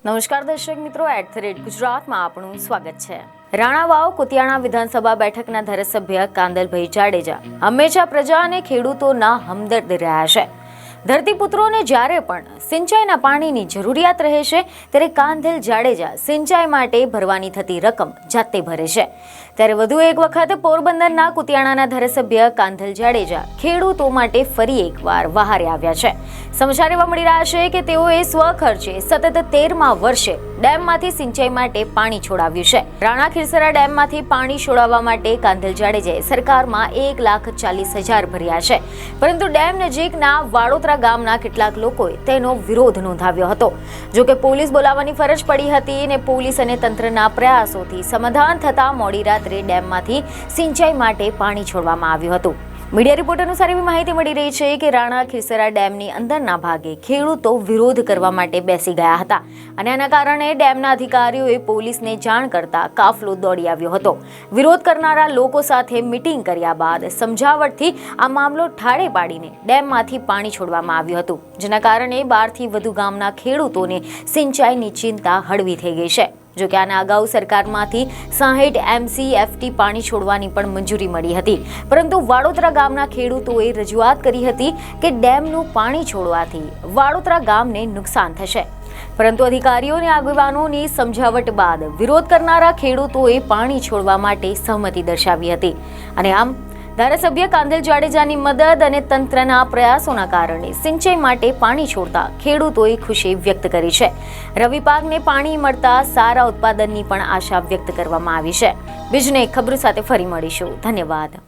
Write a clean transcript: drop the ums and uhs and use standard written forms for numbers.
નમસ્કાર દર્શક મિત્રો, @ગુજરાતમાં આપનું સ્વાગત છે। રાણાવાવ કુતિયાણા વિધાનસભા બેઠકના ધારાસભ્ય કાંદલભાઈ જાડેજા હંમેશા પ્રજા અને ખેડૂતોના હમદર્દ રહ્યા છે। ધરતીપુત્રોને જ્યારે પણ સિંચાઈના પાણીની જરૂરિયાત રહે છે ત્યારે કાંદલ જાડેજા સિંચાઈ માટે ભરવાની થતી રકમ જાતે ભરે છે। ત્યારે વધુ એક વખત પોરબંદરના કુતિયાણાના ધારાસભ્ય કાંદલ જાડેજા ખેડૂતો માટે ફરી એકવાર વહારે આવ્યા છે। સમાચાર એવા મળી રહ્યા છે કે તેઓએ સ્વખર્ચે સતત 13મા વર્ષે ડેમમાંથી સિંચાઈ માટે પાણી છોડાવ્યું છે। રાણા ખીરસરા ડેમમાંથી પાણી છોડાવવા માટે કાંદલ જાડેજાએ સરકારમાં 1,40,000 ભર્યા છે, પરંતુ ડેમ નજીકના વાડોદરા ગામના કેટલાક લોકોએ તેનો વિરોધ નોંધાવ્યો હતો। જોકે પોલીસ બોલાવવાની ફરજ પડી હતી અને પોલીસ અને તંત્રના પ્રયાસોથી સમાધાન થતા મોડી રાત્રે ડેમમાંથી સિંચાઈ માટે પાણી છોડવામાં આવ્યું હતું। મીડિયા રિપોર્ટ અનુસાર એવી માહિતી મળી રહી છે કે રાણા ખીરસરા ડેમની અંદરના ભાગે ખેડૂતો વિરોધ કરવા માટે બેસી ગયા હતા અને આના કારણે ડેમના અધિકારીઓએ પોલીસને જાણ કરતા કાફલો દોડી આવ્યો હતો। વિરોધ કરનારા લોકો સાથે મીટિંગ કર્યા બાદ સમજાવટથી આ મામલો ઠાળે પાડીને ડેમમાંથી પાણી છોડવામાં આવ્યું હતું, જેના કારણે 12થી વધુ ગામના ખેડૂતોને સિંચાઈની ચિંતા હળવી થઈ ગઈ છે। જોકે આના અગાઉ સરકારમાંથી 60 MCFT પાણી છોડવાની પણ મંજૂરી મળી હતી, પરંતુ વાડોદરા ગામના ખેડૂતોએ રજૂઆત કરી હતી કે ડેમનું પાણી છોડવાથી વાડોદરા ગામને નુકસાન થશે, પરંતુ અધિકારીઓને આગેવાનોની સમજાવટ બાદ વિરોધ કરનારા ખેડૂતોએ પાણી છોડવા માટે સહમતિ દર્શાવી હતી અને આમ ધારાસભ્ય કાંદલ જાડેજાની મદદ અને તંત્રના પ્રયાસોના કારણે સિંચાઈ માટે પાણી છોડતા ખેડૂતોએ ખુશી વ્યક્ત કરી છે। રવિ પાકને પાણી મળતા સારા ઉત્પાદનની પણ આશા વ્યક્ત કરવામાં આવી છે। બીજને ખબર સાથે ફરી મળીશું। ધન્યવાદ।